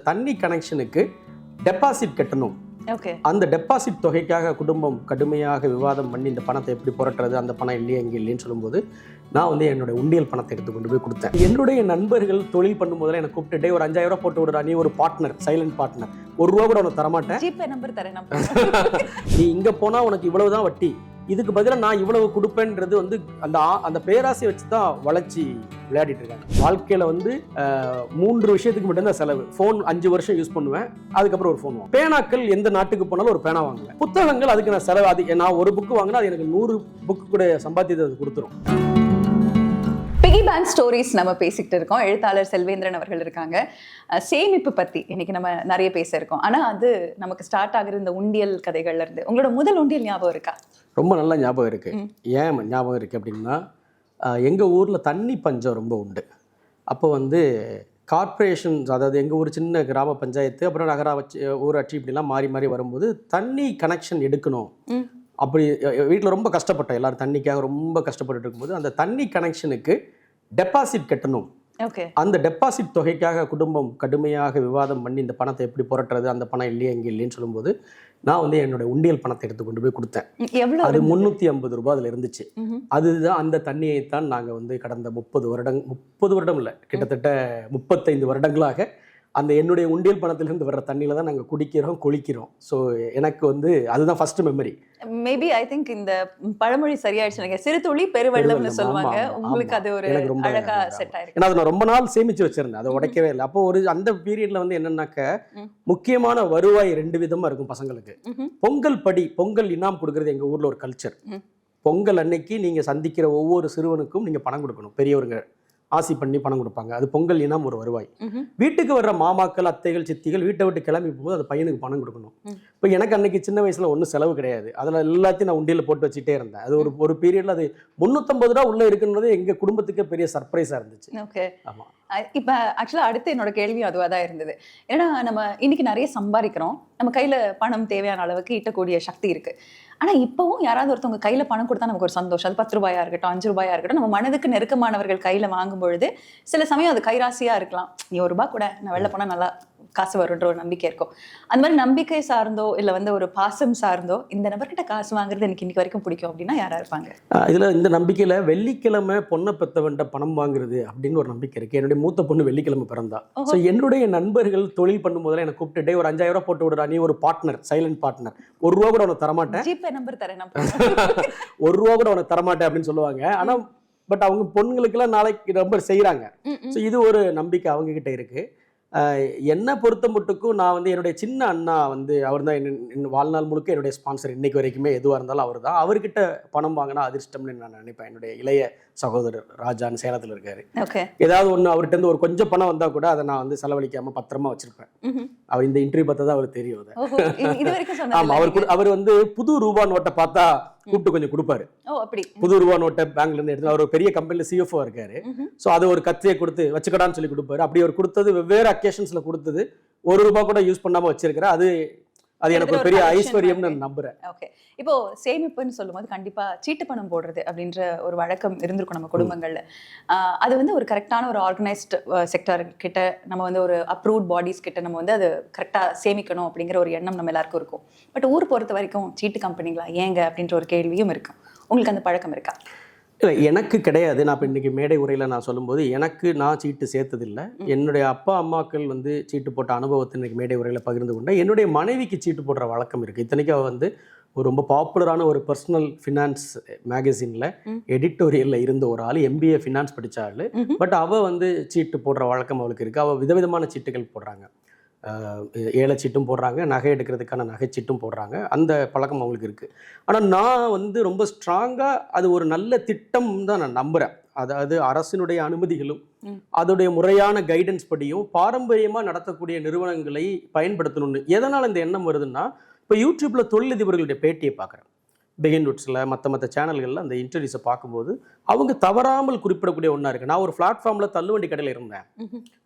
தண்ணி கனெக்ஷனுக்கு டெபாசிட் கட்டணும். ஓகே. அந்த டெபாசிட் தொகைக்காக குடும்பம் கடுமையாக விவாதம் பண்ணி இந்த பணத்தை எப்படி புரட்டுறது, அந்த பணம் இல்லையே இங்கே இல்லைன்னு சொல்லும்போது நான் வந்து என்னோட உண்டியல் பணத்தை எடுத்து கொண்டு போய் கொடுத்தேன். என்னுடைய நண்பர்கள் தொழில் பண்ணும்போதெல்லாம் எனக்கு கூப்பிட்டுட்டே ஒரு 5000 ரூபா போட்டு விடுறா, நீ ஒரு பார்ட்னர், சைலண்ட் பார்ட்னர், ₹1 கூட உனக்கு தரமாட்டேன், ஜிபே நம்பர் தரேன், நீ இங்க போனா உனக்கு இவ்வளவுதான் வட்டி, இதுக்கு பதிலாக நான் இவ்வளவு கொடுப்பேன்றது வந்து அந்த பேராசையை வச்சு தான் வளர்ச்சி விளையாடிட்டு இருக்காங்க. வாழ்க்கையில வந்து 3 விஷயத்துக்கு மட்டும்தான் செலவு. ஃபோன் 5 வருஷம் யூஸ் பண்ணுவேன், அதுக்கப்புறம் ஒரு ஃபோன் வாங்குவேன். பேனாக்கள் எந்த நாட்டுக்கு போனாலும் ஒரு பேனா வாங்குவேன். புத்தகங்கள் அதுக்கு நான் செலவு, அது நான் ஒரு புக்கு வாங்கினா அது எனக்கு 100 புக்கு கூட சம்பாத்தியத்தை அது கொடுத்துரும். பிகி பேங்க் ஸ்டோரிஸ் நம்ம பேசிக்கிட்டு இருக்கோம். எழுத்தாளர் செல்வேந்திரன் அவர்கள் இருக்காங்க. சேமிப்பு பத்தி இன்னைக்கு நம்ம நிறைய பேச இருக்கோம். ஆனா அது நமக்கு ஸ்டார்ட் ஆகுற இந்த உண்டியல் கதைகள்ல இருந்து உங்களோட முதல் உண்டியல் ஞாபகம் இருக்கா? ரொம்ப நல்லா ஞாபகம் இருக்கு. ஏன் ஞாபகம் இருக்கு அப்படின்னா, எங்க ஊர்ல தண்ணி பஞ்சம் ரொம்ப உண்டு. அப்போ வந்து கார்ப்பரேஷன்ஸ், அதாவது எங்கள் ஊர் சின்ன கிராம பஞ்சாயத்து, அப்புறம் நகராட்சி, ஊராட்சி இப்படிலாம் மாறி மாறி வரும்போது தண்ணி கனெக்ஷன் எடுக்கணும். அப்படி வீட்டில் ரொம்ப கஷ்டப்பட்டோம், எல்லாரும் தண்ணிக்காக ரொம்ப கஷ்டப்பட்டு இருக்கும்போது அந்த தண்ணி கனெக்ஷனுக்கு டெபாசிட் கட்டணும். ஓகே. அந்த டெபாசிட் தொகைக்காக குடும்பம் கடுமையாக விவாதம் பண்ணி இந்த பணத்தை எப்படி புரட்டுறது, அந்த பணம் இல்லையே இங்கே இல்லைன்னு சொல்லும்போது நான் வந்து என்னோட உண்டியல் பணத்தை எடுத்து கொண்டு போய் கொடுத்தேன். அது 350 ரூபாய் அதில் இருந்துச்சு. அதுதான் அந்த தண்ணியை தான் நாங்கள் வந்து கடந்த 30 வருடம் இல்லை, கிட்டத்தட்ட 35 வருடங்களாக அந்த என்னுடைய உண்டியல் பணத்திலிருந்து வர்ற தண்ணியில தான் நாங்கள் குடிக்கிறோம், குளிக்கிறோம். ஸோ எனக்கு வந்து அதுதான் first memory. Maybe I think இந்த பழமொழி சரியாயிடுச்சு, சிறு துளி பெருவெள்ளம்னு சொல்லுவாங்க. உங்களுக்கு அது ஒரு அழகா செட் ஆயிருக்கு. ஏன்னா அதை நான் ரொம்ப நாள் சேமிச்சு வச்சிருந்தேன், அதை உடைக்கவே இல்லை. அப்போ ஒரு அந்த பீரியட்ல வந்து என்னன்னாக்க முக்கியமான வருவாய் 2 விதமா இருக்கும் பசங்களுக்கு. பொங்கல் படி, பொங்கல் இனாம் கொடுக்கறது எங்க ஊர்ல ஒரு கல்ச்சர். பொங்கல் அன்னைக்கு நீங்க சந்திக்கிற ஒவ்வொரு சிறுவனுக்கும் நீங்க பணம் கொடுக்கணும். பெரியவருங்க ஆசி பண்ணி பணம் கொடுப்பாங்க. அது பொங்கல் இனம் ஒரு வருவாய். வீட்டுக்கு வர்ற மாமாக்கள், அத்தைகள், சித்திகள் வீட்டை விட்டு கிளம்பி போகும்போது அது பையனுக்கு பணம் கொடுக்கணும். இப்போ எனக்கு அன்னைக்கு சின்ன வயசுல ஒன்றும் செலவு கிடையாது. அதில் எல்லாத்தையும் நான் உண்டியில் போட்டு வச்சுட்டே இருந்தேன். அது ஒரு பீரியட்ல அது 350 ரூபா உள்ள இருக்குன்றது எங்க குடும்பத்துக்கு பெரிய சர்ப்ரைஸா இருந்துச்சு. ஓகே. ஆமா. இப்போ ஆக்சுவலாக அடுத்து என்னோட கேள்வி அதுவாக தான் இருந்தது. ஏன்னா நம்ம இன்னைக்கு நிறைய சம்பாதிக்கிறோம், நம்ம கையில் பணம் தேவையான அளவுக்கு ஈட்டக்கூடிய சக்தி இருக்குது. ஆனால் இப்போவும் யாராவது ஒருத்தவங்க கையில் பணம் கொடுத்தா நமக்கு ஒரு சந்தோஷம். அது 10 ரூபாயா இருக்கட்டும், 5 ரூபாயா இருக்கட்டும், நம்ம மனதுக்கு நெருக்கமானவர்கள் கையில் வாங்கும் பொழுது சில சமயம் அது கைராசியாக இருக்கலாம். நீ ₹1 கூட நான் வெளில போனால் நல்லா காசு வருன்ற ஒரு நம்பிக்கை இருக்கும். அந்த மாதிரி நம்பிக்கை சார்ந்தோ இல்லை வந்து ஒரு பாசம் சார்ந்தோ இந்த நபர்கிட்ட காசு வாங்குறது எனக்கு இன்னைக்கு வரைக்கும் பிடிக்கும் அப்படின்னா யாரா இருப்பாங்க? இதுல இந்த நம்பிக்கையில வெள்ளிக்கிழமை பொண்ணை பெத்தவன்ட்ட பணம் வாங்குறது அப்படின்னு ஒரு நம்பிக்கை இருக்கு. என்னுடைய மூத்த பொண்ணு வெள்ளிக்கிழமை பிறந்தா. ஸோ என்னுடைய நண்பர்கள் தொழில் பண்ணும்போதெல்லாம் எனக்கு கூப்பிட்டுட்டே ஒரு 5000 ரூபாய் போட்டு விடுறா, நீ ஒரு பார்ட்னர், சைலண்ட் பார்ட்னர், ₹1 கூட உனக்கு தரமாட்டேன், ஜிபே நம்பர் தரேன், ₹1 கூட உனக்கு தரமாட்டேன் அப்படின்னு சொல்லுவாங்க. ஆனா பட் அவங்க பொண்ணுங்களுக்கெல்லாம் நாளைக்கு ரொம்ப செய்யறாங்க. ஸோ இது ஒரு நம்பிக்கை அவங்க கிட்ட இருக்கு. என்னை பொறுத்த மட்டுக்கும் நான் வந்து என்னுடைய சின்ன அண்ணா வந்து அவர் தான் என் வாழ்நாள் முழுக்க என்னுடைய ஸ்பான்சர். இன்னைக்கு வரைக்குமே எதுவாக இருந்தாலும் அவர் தான். அவர்கிட்ட பணம் வாங்கினா அதிர்ஷ்டம்னு நான் நினைப்பேன். என்னுடைய இளைய சகோதரர் ராஜான்னு சேலத்தில் இருக்காரு. ஏதாவது ஒன்று அவர்கிட்ட இருந்து ஒரு கொஞ்சம் பணம் வந்தா கூட அதை நான் வந்து செலவழிக்காம பத்திரமா வச்சிருப்பேன். அவர் இந்த இன்டர்வியூ பார்த்தா தான் அவர் தெரியும். ஆமா, அவர் வந்து புது ரூபா நோட்டை பார்த்தா கூப்பிட்டு கொஞ்சம் கொடுப்பாரு. புது ரூபா நோட்டை பேங்க்ல இருந்து எடுத்து அவர் ஒரு பெரிய கம்பெனில சிஎஃப்ஓ இருக்காரு. ஸோ அது ஒரு கத்தியை கொடுத்து வச்சுக்கடான்னு சொல்லி கொடுப்பாரு. அப்படி அவர் கொடுத்தது வெவ்வேறு அக்கேஷன்ஸ்ல கொடுத்தது ₹1 கூட யூஸ் பண்ணாம வச்சிருக்கிற அது எனக்கு ஒரு பெரிய ஐஸ்வர்யம்னு நான் நம்புறேன். ஓகே. இப்போ சேமிப்புன்னு சொல்லும்போது கண்டிப்பா சீட்டு பணம் போடுறது அப்படின்ற ஒரு வழக்கம் இருந்திருக்கும் நம்ம குடும்பங்கள்ல. அது வந்து ஒரு கரெக்டான ஒரு ஆர்கனைஸ்ட் செக்டர் கிட்ட, நம்ம வந்து ஒரு அப்ரூவ்ட் பாடிஸ் கிட்ட நம்ம வந்து அது கரெக்டா சேமிக்கணும் அப்படிங்கிற ஒரு எண்ணம் நம்ம எல்லாருக்கும் இருக்கும். பட் ஊர் பொறுத்த வரைக்கும் சீட்டு கம்பெனிங்களா ஏங்க அப்படின்ற ஒரு கேள்வியும் இருக்கும். உங்களுக்கு அந்த பழக்கம் இருக்கா? இல்லை, எனக்கு கிடையாது. நான் இப்போ இன்றைக்கி மேடை உரையில் நான் சொல்லும்போது நான் சீட்டு சேர்த்ததில்லை. என்னுடைய அப்பா அம்மாக்கள் வந்து சீட்டு போட்ட அனுபவத்தை இன்றைக்கி மேடை உரையில் பகிர்ந்து கொண்டேன். என்னுடைய மனைவிக்கு சீட்டு போடுற வழக்கம் இருக்குது. இத்தனைக்கும் அவள் வந்து ஒரு ரொம்ப பாப்புலரான ஒரு பர்சனல் ஃபினான்ஸ் மேகசினில் எடிட்டோரியலில் இருந்த ஒரு ஆள், MBA ஃபினான்ஸ் படித்த ஆள். பட் அவள் வந்து சீட்டு போடுற வழக்கம் அவளுக்கு இருக்குது. அவள் விதவிதமான சீட்டுகள் போடுறாங்க. ஏழை சீட்டும் போடுறாங்க, நகை எடுக்கிறதுக்கான நகைச்சீட்டும் போடுறாங்க. அந்த பழக்கம் அவங்களுக்கு இருக்குது. ஆனால் நான் வந்து ரொம்ப ஸ்ட்ராங்காக அது ஒரு நல்ல திட்டம் தான் நான் நம்புகிறேன். அதாவது அரசினுடைய அனுமதிகளும் அதோடைய முறையான கைடன்ஸ் படியும் பாரம்பரியமாக நடத்தக்கூடிய நிறுவனங்களை பயன்படுத்தணும்னு. எதனால் இந்த எண்ணம் வருதுன்னா, இப்போ யூடியூப்பில் தொழிலதிபர்களுடைய பேட்டியை பார்க்குறேன். பிகின்வுட்ஸில் மற்ற சேனல்களில் அந்த இன்டர்வியூஸை பார்க்கும்போது அவங்க தவறாமல் குறிப்பிடக்கூடிய ஒன்றா இருக்குது. நான் ஒரு பிளாட்ஃபார்மில் தள்ளுவண்டி கடையில் இருந்தேன்.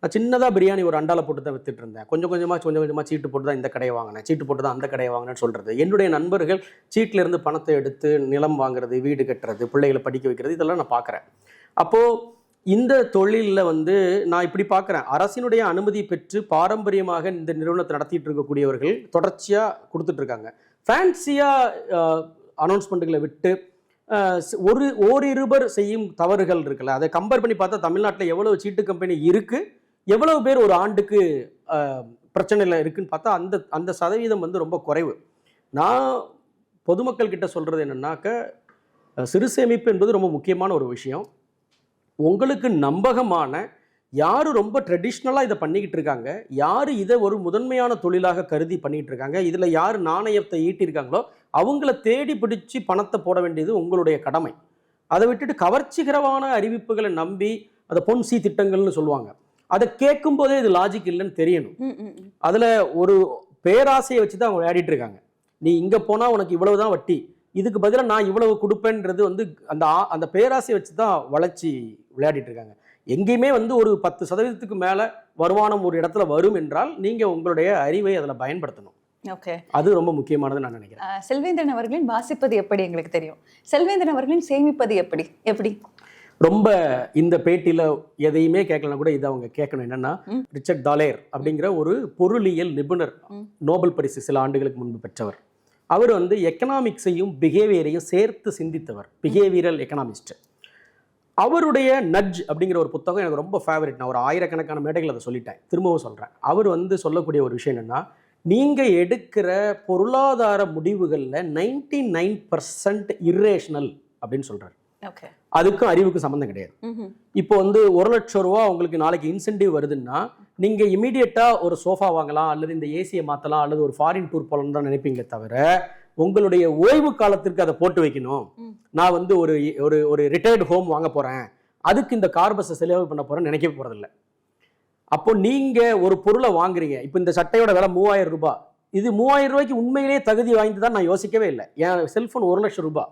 நான் சின்னதாக பிரியாணி ஒரு அண்டாவில் போட்டு தான் வித்துட்டு இருந்தேன். கொஞ்சம் கொஞ்சமாக சீட்டு போட்டு தான் இந்த கடையை வாங்கினேன், சீட்டு போட்டு தான் அந்த கடையை வாங்கினேன்னு சொல்கிறது. என்னுடைய நண்பர்கள் சீட்டிலேருந்து பணத்தை எடுத்து நிலம் வாங்குறது, வீடு கட்டுறது, பிள்ளைகளை படிக்க வைக்கிறது, இதெல்லாம் நான் பார்க்குறேன். அப்போது இந்த தொழிலில் வந்து நான் இப்படி பார்க்குறேன், அரசினுடைய அனுமதி பெற்று பாரம்பரியமாக இந்த நிறுவனத்தை நடத்திட்டு இருக்கக்கூடியவர்கள் தொடர்ச்சியாக கொடுத்துட்ருக்காங்க. ஃபேன்சியாக அனௌன்ஸ்மெண்ட்டுகளை விட்டு ஓரிருவர் செய்யும் தவறுகள் இருக்குல்ல, அதை கம்பேர் பண்ணி பார்த்தா தமிழ்நாட்டில் எவ்வளவு சீட்டு கம்பெனி இருக்குது, எவ்வளவு பேர் ஒரு ஆண்டுக்கு பிரச்சனையில் இருக்குன்னு பார்த்தா அந்த சதவீதம் வந்து ரொம்ப குறைவு. நான் பொதுமக்கள் கிட்ட சொல்கிறது என்னென்னாக்க, சிறு சேமிப்பு என்பது ரொம்ப முக்கியமான ஒரு விஷயம். உங்களுக்கு நம்பகமான யார் ரொம்ப ட்ரெடிஷ்னலாக இதை பண்ணிக்கிட்டு இருக்காங்க, யார் இதை ஒரு முதன்மையான தொழிலாக கருதி பண்ணிக்கிட்டு இருக்காங்க, இதில் யார் நாணயத்தை ஈட்டியிருக்காங்களோ அவங்கள தேடி பிடிச்சி பணத்தை போட வேண்டியது உங்களுடைய கடமை. அதை விட்டுட்டு கவர்ச்சிகரமான அறிவிப்புகளை நம்பி அதை பொன்சி திட்டங்கள்னு சொல்லுவாங்க, அதை கேட்கும் போதே இது லாஜிக் இல்லைன்னு தெரியணும். அதில் ஒரு பேராசையை வச்சு தான் அவங்க விளையாடிட்டு இருக்காங்க. நீ இங்கே போனால் உனக்கு இவ்வளவு தான் வட்டி, இதுக்கு பதிலாக நான் இவ்வளவு கொடுப்பேன்றது வந்து அந்த பேராசையை வச்சு தான் வளர்ச்சி விளையாடிட்டு இருக்காங்க. எங்கேயுமே வந்து ஒரு 10% மேலே வருமானம் ஒரு இடத்துல வரும் என்றால் நீங்கள் உங்களுடைய அறிவை அதில் பயன்படுத்தணும். ஓகே, அது ரொம்ப முக்கியமானது நான் நினைக்கிறேன். செல்வேந்திரன் அவர்களின் வாசிப்பது எப்படி எங்களுக்கு தெரியும், செல்வேந்திரன் அவர்களின் சேமிப்பது எப்படி? ரொம்ப இந்த பேட்டியில் எதையுமே கேட்கலன்னா கூட இதை அவங்க கேட்கணும். என்னன்னா, ரிச்சர்ட் தாலேர் அப்படிங்கிற ஒரு பொருளியல் நிபுணர், நோபல் பரிசு சில ஆண்டுகளுக்கு முன்பு பெற்றவர். அவர் வந்து எக்கனாமிக்ஸையும் பிஹேவியரையும் சேர்த்து சிந்தித்தவர், பிஹேவியரல் எக்கனாமிஸ்ட். அவருடைய நட்ஜ் அப்படிங்கிற ஒரு புத்தகம் எனக்கு ரொம்ப ஃபேவரட். நான் ஒரு ஆயிரக்கணக்கான மேடைகள் அதை சொல்லிட்டேன், திரும்பவும் சொல்கிறேன். அவர் வந்து சொல்லக்கூடிய ஒரு விஷயம் என்னென்னா, நீங்கள் எடுக்கிற பொருளாதார முடிவுகளில் 99% இர்ரேஷனல் அப்படின்னு சொல்கிறார். அதுக்கும் அறிவுக்கும் சம்மந்தம் கிடையாது. இப்போ வந்து 1 லட்சம் ரூபா உங்களுக்கு நாளைக்கு இன்சென்டிவ் வருதுன்னா, நீங்கள் இமீடியட்டாக ஒரு சோஃபா வாங்கலாம், அல்லது இந்த ஏசியை மாற்றலாம், அல்லது ஒரு ஃபாரின் டூர் போகலான்னு தான் நினைப்பீங்களே தவிர, உங்களுடைய ஓய்வு காலத்திற்கு அதை போட்டு வைக்கணும். நான் வந்து ஒரு ரிட்டையர்டு ஹோம் வாங்க போகிறேன், அதுக்கு இந்த கார் பஸ்ஸை செலவு பண்ண போகிறேன்னு நினைக்க போகிறதில்ல. அப்போ நீங்கள் ஒரு பொருளை வாங்குறீங்க, இப்போ இந்த சட்டையோட விலை 3000 ரூபாய், இது 3000 ரூபாய்க்கு உண்மையிலேயே தகுதி வாய்ந்து தான் நான் யோசிக்கவே இல்லை. என் செல்ஃபோன் 1 லட்சம் ரூபாய்.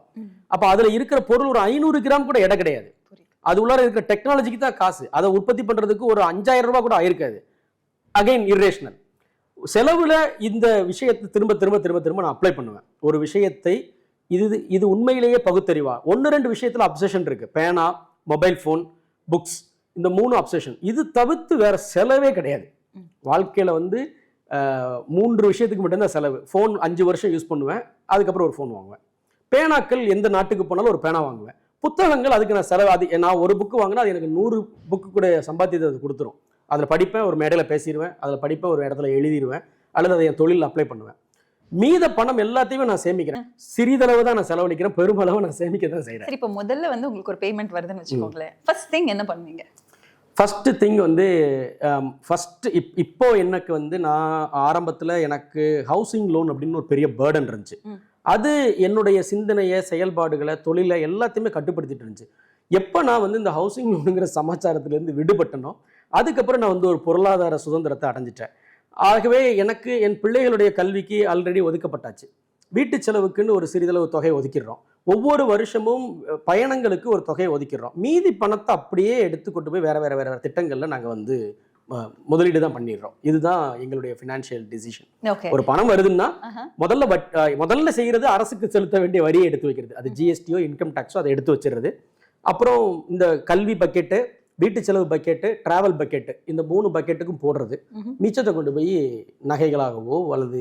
அப்போ அதில் இருக்கிற பொருள் ஒரு 500 கிராம் கூட எடை கிடையாது. அது உள்ளார இருக்கிற டெக்னாலஜிக்கு தான் காசு. அதை உற்பத்தி பண்ணுறதுக்கு ஒரு 5000 ரூபாய் கூட ஆயிருக்காது. அகைன் இர்ரேஷனல் செலவுல இந்த விஷயத்தை திரும்ப திரும்ப திரும்ப திரும்ப நான் அப்ளை பண்ணுவேன். ஒரு விஷயத்தை இது உண்மையிலேயே பகுத்தறிவா? 1-2 விஷயத்தில் அப்சஷன் இருக்கு. பேனா, மொபைல் ஃபோன், புக்ஸ், இந்த 3 அப்சஷன். இது தவிர்த்து வேற செலவே கிடையாது வாழ்க்கையில். வந்து 3 விஷயத்துக்கு மட்டும்தான் செலவு. ஃபோன் 5 வருஷம் யூஸ் பண்ணுவேன், அதுக்கப்புறம் ஒரு ஃபோன் வாங்குவேன். பேனாக்கள் எந்த நாட்டுக்கு போனாலும் ஒரு பேனா வாங்குவேன். புத்தகங்கள் அதுக்கு நான் செலவு. அது நான் ஒரு புக்கு வாங்கினா அது எனக்கு 100 புக்கு கூட சம்பாத்தியத்தை அது கொடுத்துரும். அதில் படிப்பேன், ஒரு மேடையில் பேசிடுவேன், அதில் படிப்பேன், ஒரு இடத்துல எழுதிடுவேன், அல்லது அதை என் தொழில் அப்ளை பண்ணுவேன். மீத பணம் எல்லாத்தையுமே நான் சேமிக்கிறேன். சிறிதளவு தான் நான் செலவழிக்கிறேன், பெருமளவு நான் சேமிக்க தான் செய்கிறேன். இப்போ முதல்ல வந்து உங்களுக்கு ஒரு பேமெண்ட் வருதுன்னு வச்சுக்கோங்களேன், ஃபர்ஸ்ட் திங் என்ன பண்ணுவீங்க? ஃபஸ்ட்டு திங் வந்து இப்போ எனக்கு வந்து நான் ஆரம்பத்தில் எனக்கு ஹவுசிங் லோன் அப்படின்னு ஒரு பெரிய பேர்டன் இருந்துச்சு. அது என்னுடைய சிந்தனையை, செயல்பாடுகளை, தொழிலை எல்லாத்தையுமே கட்டுப்படுத்திட்டு இருந்துச்சு. எப்போ நான் வந்து இந்த ஹவுசிங் லோனுங்கிற சமாச்சாரத்திலேருந்து விடுபட்டனோ, அதுக்கப்புறம் நான் வந்து ஒரு பொருளாதார சுதந்திரத்தை அடைஞ்சிட்டேன். ஆகவே எனக்கு என் பிள்ளைகளுடைய கல்விக்கு ஆல்ரெடி ஒதுக்கப்பட்டாச்சு. வீட்டு செலவுக்குன்னு ஒரு சிறிதளவு தொகை ஒதுக்கிடுறோம். ஒவ்வொரு வருஷமும் பயணங்களுக்கு ஒரு தொகையை ஒதுக்கிடுறோம். மீதி பணத்தை அப்படியே எடுத்துக்கொண்டு போய் வேற வேற வேற திட்டங்களில் நாங்கள் வந்து முதலீடு தான் பண்ணிடுறோம். இதுதான் எங்களுடைய ஃபினான்ஷியல் டிசிஷன். ஒரு பணம் வருதுன்னா முதல்ல செய்கிறது அரசுக்கு செலுத்த வேண்டிய வரியை எடுத்து வைக்கிறது. அது ஜிஎஸ்டியோ இன்கம் டேக்ஸோ அதை எடுத்து வச்சிடுறது. அப்புறம் இந்த கல்வி பக்கெட்டு, வீட்டு செலவு பக்கெட்டு, டிராவல் பக்கெட்டு, இந்த 3 பக்கெட்டுக்கும் போடுறது. மிச்சத்தை கொண்டு போய் நகைகளாகவோ அல்லது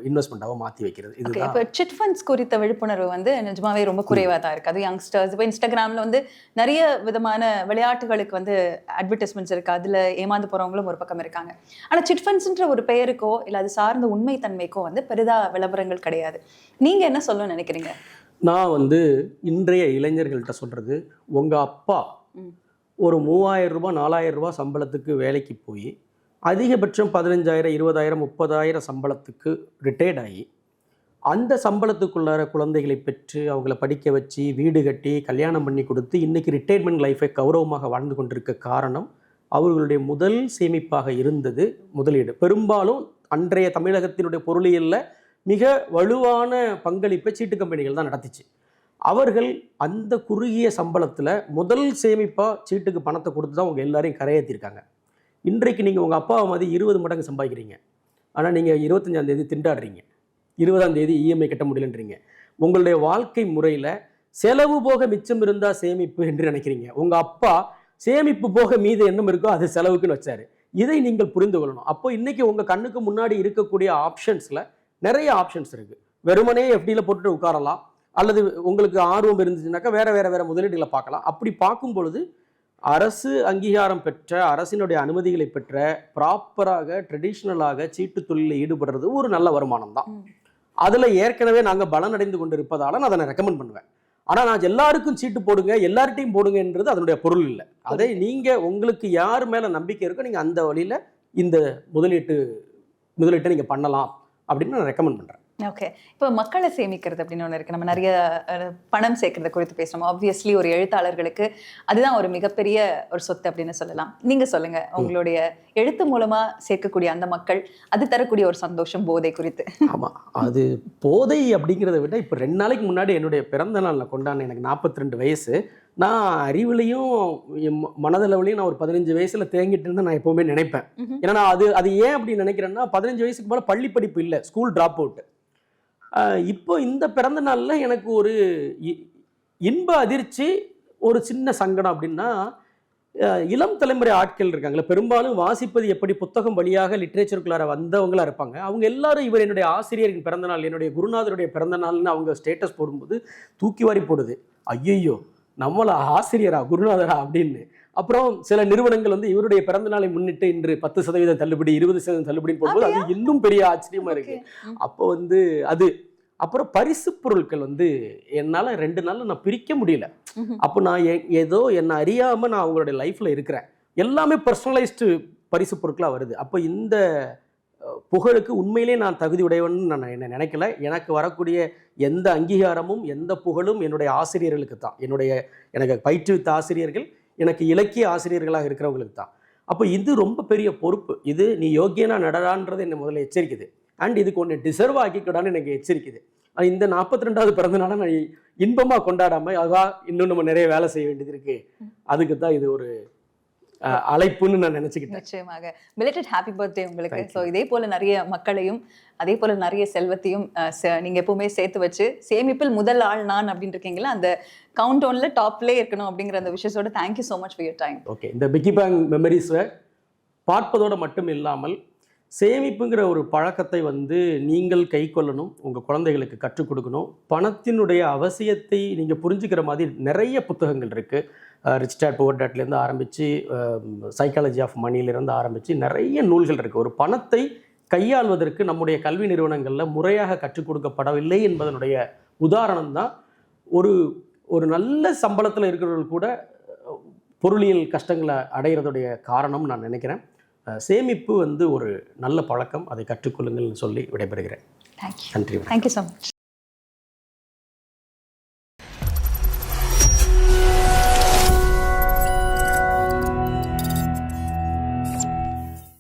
இன்வெஸ்ட்மெண்ட்டாகவோ மாற்றி வைக்கிறது. இப்போ சிட் ஃபண்ட்ஸ் குறித்த விழிப்புணர்வு வந்து நிஜமாவே ரொம்ப குறைவாக தான் இருக்குது. அது யங்ஸ்டர்ஸ் இப்போ இன்ஸ்டாகிராமில் வந்து நிறைய விதமான விளையாட்டுகளுக்கு வந்து அட்வர்டைஸ்மெண்ட்ஸ் இருக்குது, அதில் ஏமாந்து போகிறவங்களும் ஒரு பக்கம் இருக்காங்க. ஆனால் சிட் ஃபண்ட்ஸ்ன்ற ஒரு பெயருக்கோ இல்லை அது சார்ந்த உண்மைத்தன்மைக்கோ வந்து பெரிதாக விளம்பரங்கள் கிடையாது. நீங்கள் என்ன சொல்ல நினைக்கிறீங்க? நான் வந்து இன்றைய இளைஞர்கள்ட்ட சொல்கிறது, உங்கள் அப்பா ஒரு 3000 ரூபாய் 4000 ரூபாய் சம்பளத்துக்கு வேலைக்கு போய் அதிகபட்சம் 15,000 20,000 30,000 சம்பளத்துக்கு ரிட்டையர்ட் ஆகி அந்த சம்பளத்துக்குள்ளார குழந்தைகளை பெற்று அவங்கள படிக்க வச்சு வீடு கட்டி கல்யாணம் பண்ணி கொடுத்து இன்றைக்கி ரிட்டையர்மெண்ட் லைஃபை கௌரவமாக வாழ்ந்து கொண்டிருக்க காரணம் அவர்களுடைய முதல் சேமிப்பாக இருந்தது முதலீடு. பெரும்பாலும் அன்றைய தமிழகத்தினுடைய பொருளியலில் மிக வலுவான பங்களிப்பை சீட்டு கம்பெனிகள் தான் நடத்திச்சு. அவர்கள் அந்த குறுகிய சம்பளத்தில் முதல் சேமிப்பாக சீட்டுக்கு பணத்தை கொடுத்து தான் அவங்க எல்லாரையும் கரையேற்றிருக்காங்க. இன்றைக்கு நீங்கள் உங்கள் அப்பாவை மாதிரி 20 மடங்கு சம்பாதிக்கிறீங்க, ஆனால் நீங்கள் 25ஆம் தேதி திண்டாடுறீங்க, 20ஆம் தேதி இஎம்ஐ கட்ட முடியலன்றீங்க. உங்களுடைய வாழ்க்கை முறையில் செலவு போக மிச்சம் இருந்தால் சேமிப்பு என்று நினைக்கிறீங்க. உங்கள் அப்பா சேமிப்பு போக மீது என்ன இருக்கோ அது செலவுக்குன்னு வச்சாரு. இதை நீங்கள் புரிந்து கொள்ளணும். அப்போ இன்னைக்கு உங்க கண்ணுக்கு முன்னாடி இருக்கக்கூடிய ஆப்ஷன்ஸ்ல நிறைய ஆப்ஷன்ஸ் இருக்கு. வெறுமனே எஃப்டியில் போட்டுட்டு உட்காரலாம், அல்லது உங்களுக்கு ஆர்வம் இருந்துச்சுனாக்கா வேற வேற வேற முதலீடுகளை பார்க்கலாம். அப்படி பார்க்கும் பொழுது அரசு அங்கீகாரம் பெற்ற, அரசினுடைய அனுமதிகளை பெற்ற, ப்ராப்பராக ட்ரெடிஷ்னலாக சீட்டு தொழிலில் ஈடுபடுறது ஒரு நல்ல வருமானம் தான். அதுல ஏற்கனவே நாங்க பலனடைந்து கொண்டு இருப்பதால நான் அதை ரெக்கமெண்ட் பண்ணுவேன். ஆனா நான் எல்லாருக்கும் சீட்டு போடுங்க, எல்லார்ட்டையும் போடுங்கன்றது அதனுடைய பொருள் இல்லை. அதை நீங்க உங்களுக்கு யார் மேல நம்பிக்கை இருக்கோ நீங்க அந்த வழியில இந்த முதலீட்டை நீங்க பண்ணலாம் அப்படின்னு நான் ரெக்கமெண்ட் பண்றேன். ஓகே. இப்போ மக்களை சேமிக்கிறது அப்படின்னு ஒன்று இருக்குது. நம்ம நிறைய பணம் சேர்க்கறத குறித்து பேசணும். ஆப்வியஸ்லி ஒரு எழுத்தாளர்களுக்கு அதுதான் ஒரு மிகப்பெரிய ஒரு சொத்து அப்படின்னு சொல்லலாம். நீங்கள் சொல்லுங்கள், உங்களுடைய எழுத்து மூலமாக சேர்க்கக்கூடிய அந்த மக்கள் அது தரக்கூடிய ஒரு சந்தோஷம், போதை குறித்து. ஆமாம், அது போதை அப்படிங்கிறத விட இப்போ 2 நாளைக்கு முன்னாடி என்னுடைய பிறந்த நாளில் கொண்டாடின, எனக்கு 42 வயசு. நான் அறிவுலையும் மனதளவுலையும் நான் ஒரு 15 வயசுல தேங்கிட்டு நான் எப்பவுமே நினைப்பேன். ஏன்னா அது ஏன் அப்படி நினைக்கிறேன்னா 15 வயசுக்கு மேலே பள்ளி படிப்பு இல்லை, ஸ்கூல் ட்ராப் அவுட். இப்போ இந்த பிறந்த நாளில் எனக்கு ஒரு இன்ப அதிர்ச்சி, ஒரு சின்ன சங்கடம். அப்படின்னா இளம் தலைமுறை ஆட்கள் இருக்காங்களே, பெரும்பாலும் வாசிப்பது எப்படி புத்தகம் வழியாக லிட்ரேச்சருக்குள்ளார வந்தவங்களா இருப்பாங்க. அவங்க எல்லாரும் இவர் என்னுடைய ஆசிரியரின் பிறந்தநாள், என்னுடைய குருநாதருடைய பிறந்தநாள்னு அவங்க ஸ்டேட்டஸ் போடும்போது தூக்கி வாரி போடுது. ஐயையோ, நம்மள ஆசிரியரா குருநாதரா அப்படின்னு. அப்புறம் சில நிறுவனங்கள் வந்து இவருடைய பிறந்த நாளை முன்னிட்டு இன்று 10% தள்ளுபடி, 20% தள்ளுபடின்னு போடும்போது அது இன்னும் பெரிய ஆச்சரியமா இருக்கு. அப்போ வந்து அது அப்புறம் பரிசு பொருட்கள் வந்து என்னால் 2 நாள்ல நான் பிரிக்க முடியல. அப்போ நான் ஏதோ என்னை அறியாம நான் அவங்களுடைய லைஃப்ல இருக்கிறேன். எல்லாமே பர்சனலைஸ்டு பரிசு பொருட்களாக வருது. அப்போ இந்த புகழுக்கு உண்மையிலே நான் தகுதி உடையவன் நான் என்ன நினைக்கல. எனக்கு வரக்கூடிய எந்த அங்கீகாரமும் எந்த புகழும் என்னுடைய ஆசிரியர்களுக்கு தான், எனக்கு பயிற்றுவித்த ஆசிரியர்கள், எனக்கு இலக்கிய ஆசிரியர்களாக இருக்கிறவங்களுக்கு தான். அப்போ இது ரொம்ப பெரிய பொறுப்பு. இது நீ யோக்கியனா நடரான்றது என்னை முதல்ல எச்சரிக்குது. அண்ட் இதுக்கு ஒன்று டிசர்வ் ஆக்கிக்கூடான்னு எனக்கு எச்சரிக்குது. இந்த 42வது பிறந்தநாளை நான் இன்பமாக கொண்டாடாமல் அதான் இன்னும் நம்ம நிறைய வேலை செய்ய வேண்டியது இருக்கு. அதுக்கு தான் இது ஒரு அழைப்புன்னு நான் நினைச்சுக்கிட்டேன். நிச்சயமாக. பிலேட்டட் ஹாப்பி பர்த்டே உங்களுக்கு. ஸோ இதே போல நிறைய மக்களையும் அதே போல நிறைய செல்வத்தையும் நீங்க எப்பவுமே சேர்த்து வச்சு சேமிப்பில் முதல் ஆள் நான் அப்படின்னு இருக்கீங்களா, அந்த கவுண்ட் டவுன்ல டாப்லேயே இருக்கணும் அப்படிங்கிற அந்த விஷயத்தோட thank you so much for your time. Okay, இந்த பிக்கி பேங் மெமரிஸை பார்ப்பதோடு மட்டும் இல்லாமல் சேமிப்புங்கிற ஒரு பழக்கத்தை வந்து நீங்கள் கை கொள்ளணும், உங்கள் குழந்தைகளுக்கு கற்றுக் கொடுக்கணும். பணத்தினுடைய அவசியத்தை நீங்கள் புரிஞ்சுக்கிற மாதிரி நிறைய புத்தகங்கள் இருக்குது. ரிச் டாட் புவர் டாட்லேருந்து ஆரம்பித்து சைக்காலஜி ஆஃப் மணியிலேருந்து ஆரம்பித்து நிறைய நூல்கள் இருக்குது. ஒரு பணத்தை கையாள்வதற்கு நம்முடைய கல்வி நிறுவனங்களில் முறையாக கற்றுக் கொடுக்கப்படவில்லை என்பதனுடைய உதாரணம் தான். ஒரு நல்ல சம்பளத்தில் இருக்கிறவர்கள் கூட பொருளியல் கஷ்டங்களை அடைகிறதுடைய காரணம் நான் நினைக்கிறேன். சேமிப்பு வந்து ஒரு நல்ல பழக்கம், அதை கற்றுக்கொள்ளுங்கள்னு சொல்லி விடைபெறுகிறேன். தேங்க்யூ. நன்றி. Thank you so much.